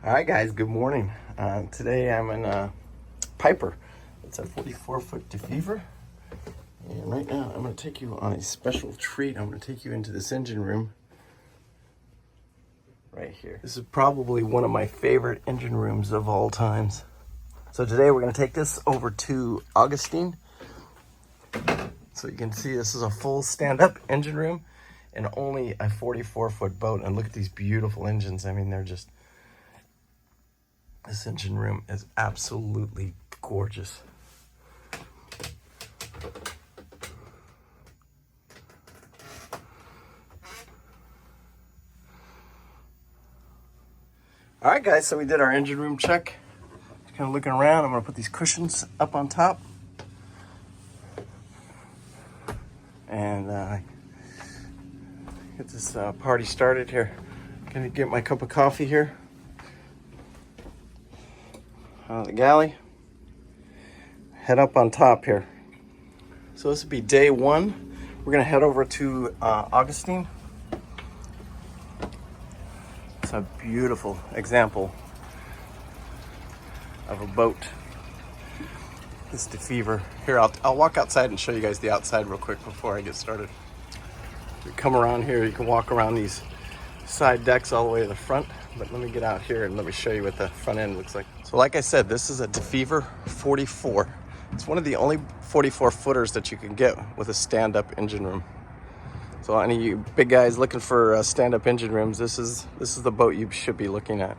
All right, guys, good morning. Today I'm in Piper. It's a 44-foot DeFever. And right now I'm going to take you on a special treat. I'm going to take you into this engine room right here. This is probably one of my favorite engine rooms of all times. So today we're going to take this over to Augustine. So you can see this is a full stand-up engine room and only a 44-foot boat. And look at these beautiful engines. I mean, they're just... This engine room is absolutely gorgeous. All right, guys, so we did our engine room check. Just kind of looking around. I'm gonna put these cushions up on top. And get this party started here. Gonna get my cup of coffee here. Out of the galley, head up on top here. So this would be day one. We're gonna head over to Augustine. It's a beautiful example of a boat. This DeFever. Here, I'll walk outside and show you guys the outside real quick before I get started. You come around here, you can walk around these side decks all the way to the front, but let me get out here and let me show you what the front end looks like. So like I said, this is a DeFever 44. It's one of the only 44 footers that you can get with a stand-up engine room. So any of you big guys looking for stand-up engine rooms, this is the boat you should be looking at.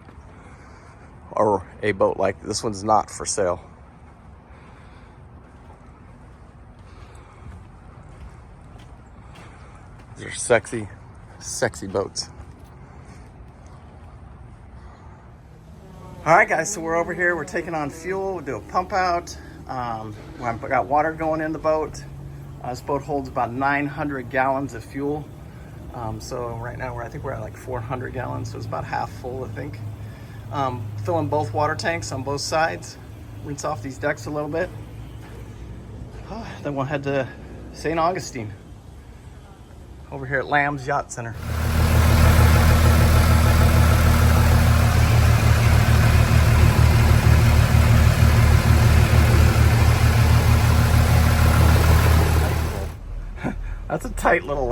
Or a boat like this one's not for sale. These are sexy, sexy boats. All right, guys, so we're over here. We're taking on fuel. We'll do a pump out. I've got water going in the boat. This boat holds about 900 gallons of fuel. So right now I think we're at like 400 gallons, so it's about half full, I think. Filling both water tanks on both sides. Rinse off these decks a little bit. Then we'll head to Saint Augustine over here at Lambs Yacht Center. That's a tight little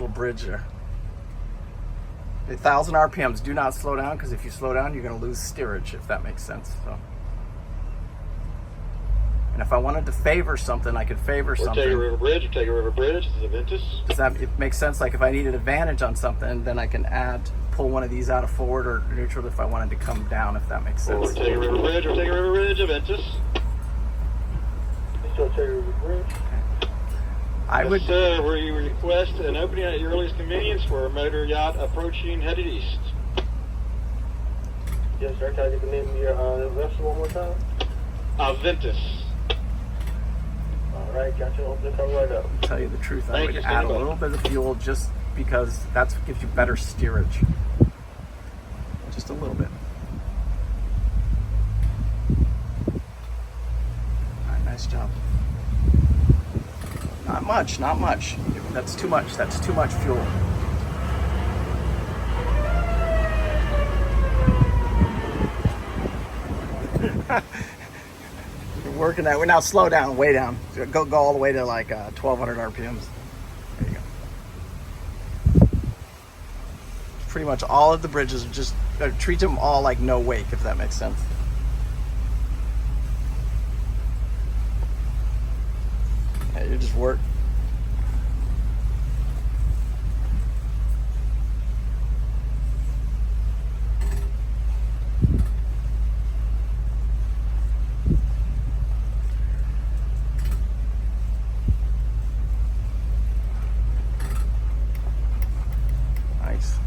bridge there. 1,000 RPMs. Do not slow down, because if you slow down, you're going to lose steerage, if that makes sense. So, and if I wanted to favor something, I could favor something. Take a river bridge. Take a river bridge. This is a Ventus. Does that make sense? Like if I needed advantage on something, then I can pull one of these out of forward or neutral if I wanted to come down, if that makes sense. Or take a river bridge. Or take a river bridge. A Ventus. Still take a river bridge. I would. We request an opening at your earliest convenience for a motor yacht approaching headed east. Yes, sir. Can I get the name of your vessel one more time? Ventus. All right, gotcha. Open the cover right up. To tell you the truth, I would add a little bit of fuel just because that's what gives you better steerage. Just a little bit. All right, nice job. Not much, not much. That's too much. That's too much fuel. We're working that. We're now slow down, way down. Go all the way to like 1,200 RPMs. There you go. Pretty much all of the bridges, just treat them all like no wake, if that makes sense. Yeah, you just work. Nice.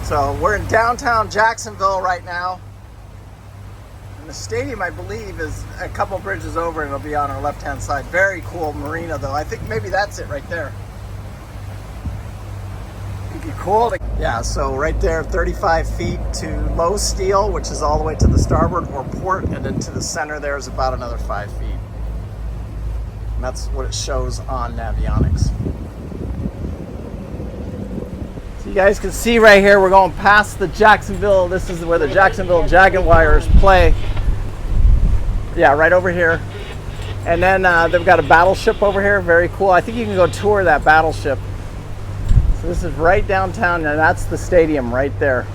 So we're in downtown Jacksonville right now. And the stadium, I believe, is a couple bridges over, and it'll be on our left-hand side. Very cool marina, though. I think maybe that's it right there. It'd be cool to Yeah, so right there, 35 feet to low steel, which is all the way to the starboard or port, and then to the center there is about another 5 feet. And that's what it shows on Navionics. So you guys can see right here, we're going past the Jacksonville. This is where the Jacksonville Jaguars play. Yeah, right over here. And then they've got a battleship over here, very cool. I think you can go tour that battleship. So this is right downtown, and that's the stadium right there.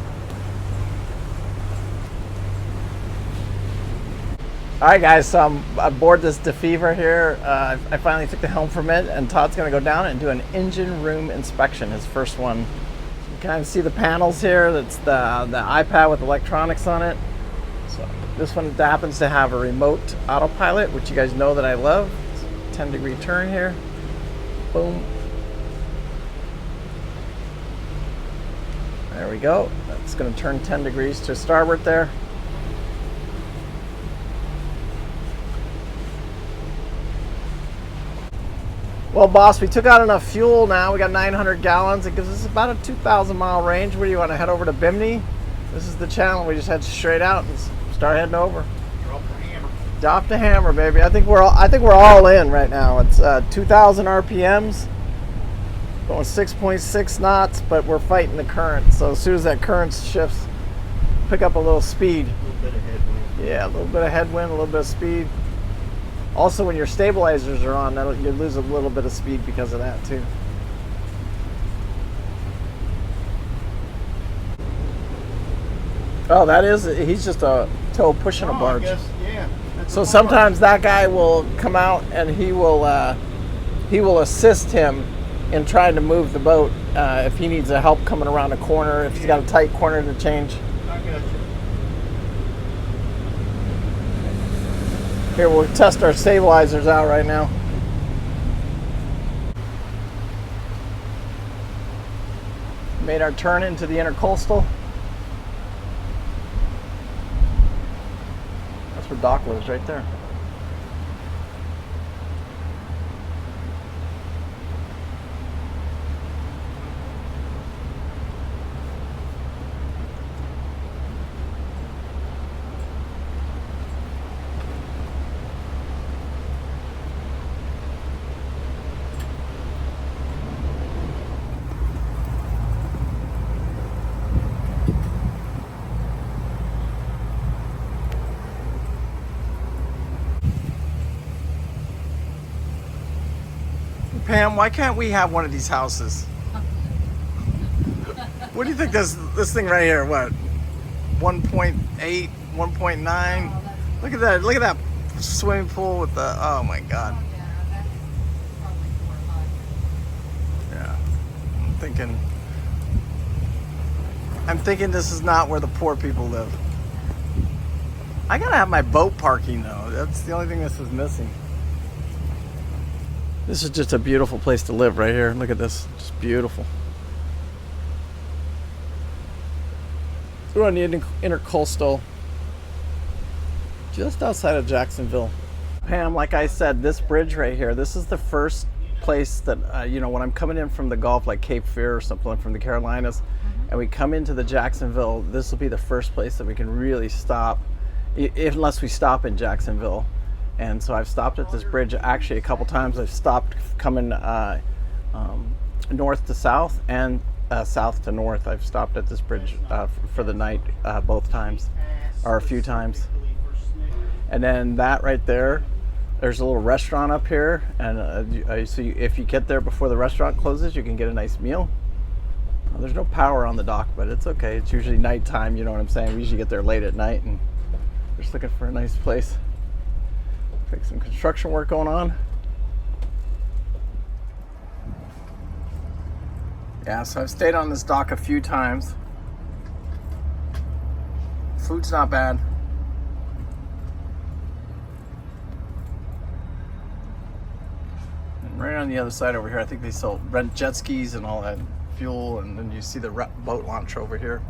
All right, guys, so I'm aboard this DeFever here. I finally took the helm from it, and Todd's gonna go down and do an engine room inspection, his first one. You can kind of see the panels here. That's the iPad with electronics on it. So this one happens to have a remote autopilot, which you guys know that I love. It's a 10-degree turn here. Boom. There we go. That's going to turn 10 degrees to starboard there. Well, boss, we took out enough fuel now. We got 900 gallons. It gives us about a 2,000 mile range. Where do you want to head over to Bimini? This is the channel. We just head straight out and start heading over. Drop the hammer. Drop the hammer, baby. I think we're all in right now. It's 2,000 RPMs. Going 6.6 knots, but we're fighting the current. So as soon as that current shifts, pick up a little speed. A little bit of headwind. Yeah, a little bit of headwind, a little bit of speed. Also, when your stabilizers are on, you lose a little bit of speed because of that too. Oh, he's just a tow pushing a barge. I guess, yeah. So sometimes that guy will come out and he will assist him in trying to move the boat if he needs help coming around a corner, if he's got a tight corner to change. I got you. Here, we'll test our stabilizers out right now. Made our turn into the intercoastal. That's where Doc lives, right there. Pam, why can't we have one of these houses? What do you think this thing right here, what? 1.8, 1.9? Look at that. Look at that swimming pool with the, oh my God. Yeah, that's probably 4 or 5. Yeah. I'm thinking this is not where the poor people live. I gotta have my boat parking though. That's the only thing this is missing. This is just a beautiful place to live right here. Look at this, just beautiful. We're on the intercoastal, just outside of Jacksonville. Pam, like I said, this bridge right here, this is the first place that, when I'm coming in from the Gulf, like Cape Fear or something from the Carolinas, and we come into the Jacksonville, this will be the first place that we can really stop, unless we stop in Jacksonville. And so I've stopped at this bridge actually a couple times. I've stopped coming north to south and south to north. I've stopped at this bridge for the night both times, or a few times. And then that right there, there's a little restaurant up here, and so if you get there before the restaurant closes, you can get a nice meal. There's no power on the dock, but it's okay. It's usually nighttime, you know what I'm saying? We usually get there late at night, and we're just looking for a nice place. Like some construction work going on. Yeah, so I've stayed on this dock a few times. Food's not bad. And right on the other side over here, I think they rent jet skis and all that fuel, and then you see the boat launch over here.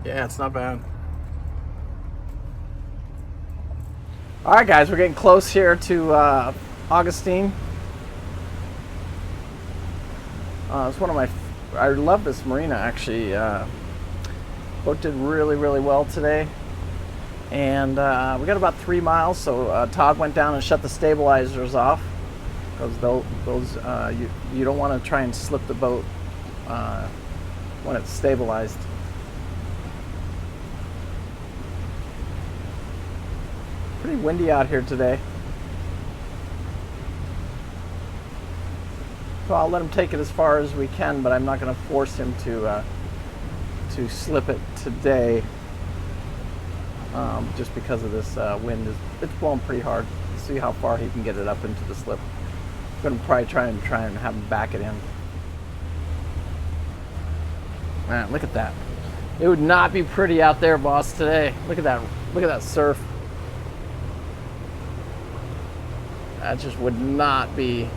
Yeah, it's not bad. All right, guys, we're getting close here to Augustine. It's one of my. I love this marina actually. Boat did really well today, and we got about 3 miles. So Todd went down and shut the stabilizers off because those you don't want to try and slip the boat when it's stabilized. Pretty windy out here today. So I'll let him take it as far as we can, but I'm not going to force him to slip it today, just because of this wind. It's blowing pretty hard. Let's see how far he can get it up into the slip. I'm going to probably try and have him back it in. Man, look at that. It would not be pretty out there, boss, today. Look at that. Look at that surf. That just would not be.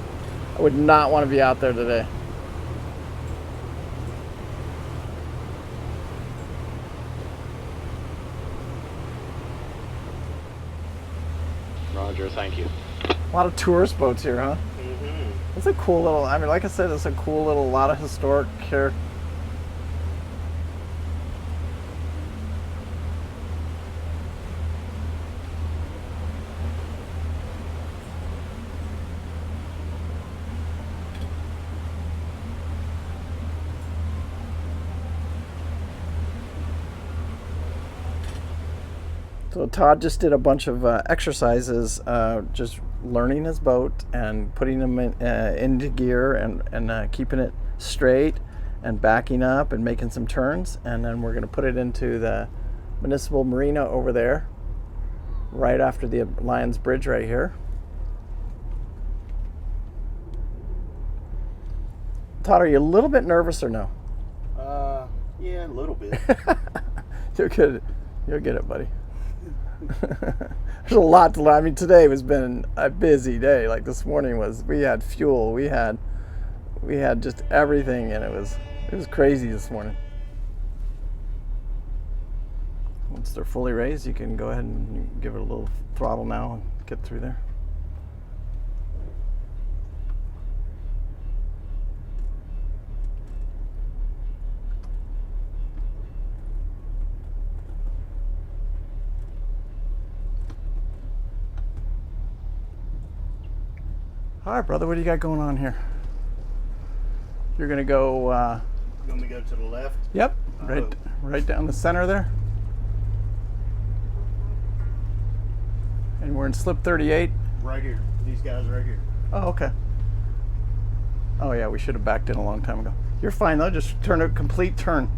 I would not want to be out there today. Roger, thank you. A lot of tourist boats here, huh? Mm-hmm. It's a cool little, I mean, like I said, it's a cool little, lot of historic here. So Todd just did a bunch of exercises, just learning his boat and putting him into gear and keeping it straight and backing up and making some turns. And then we're going to put it into the municipal marina over there, right after the Lions Bridge right here. Todd, are you a little bit nervous or no? Yeah, a little bit. You're good. You'll get it, buddy. There's a lot to learn. I mean, today has been a busy day. Like this morning we had fuel, we had just everything, and it was crazy this morning. Once they're fully raised, you can go ahead and give it a little throttle now and get through there. All right, brother, what do you got going on here? You're gonna go. You want me to go to the left? Yep, right down the center there. And we're in slip 38. Right here. These guys right here. Oh, okay. Oh yeah, we should have backed in a long time ago. You're fine though. Just turn a complete turn.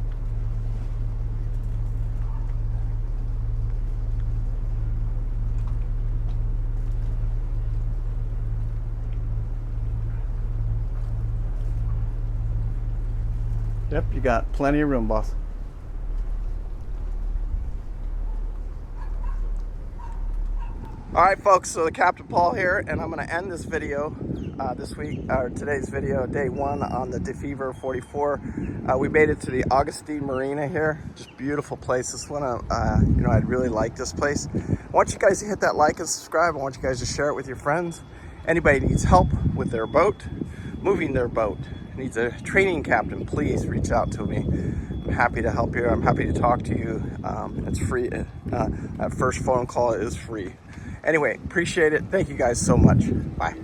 Yep, you got plenty of room, boss. All right, folks, so the Captain Paul here, and I'm going to end this video today's video, day one on the DeFever 44. We made it to the Augustine Marina here. Just beautiful place. This one, I really like this place. I want you guys to hit that like and subscribe. I want you guys to share it with your friends. Anybody needs help with their boat, moving their boat, needs a training captain, please reach out to me. I'm happy to help you. I'm happy to talk to you. It's free. That first phone call is free. Anyway, appreciate it. Thank you guys so much. Bye.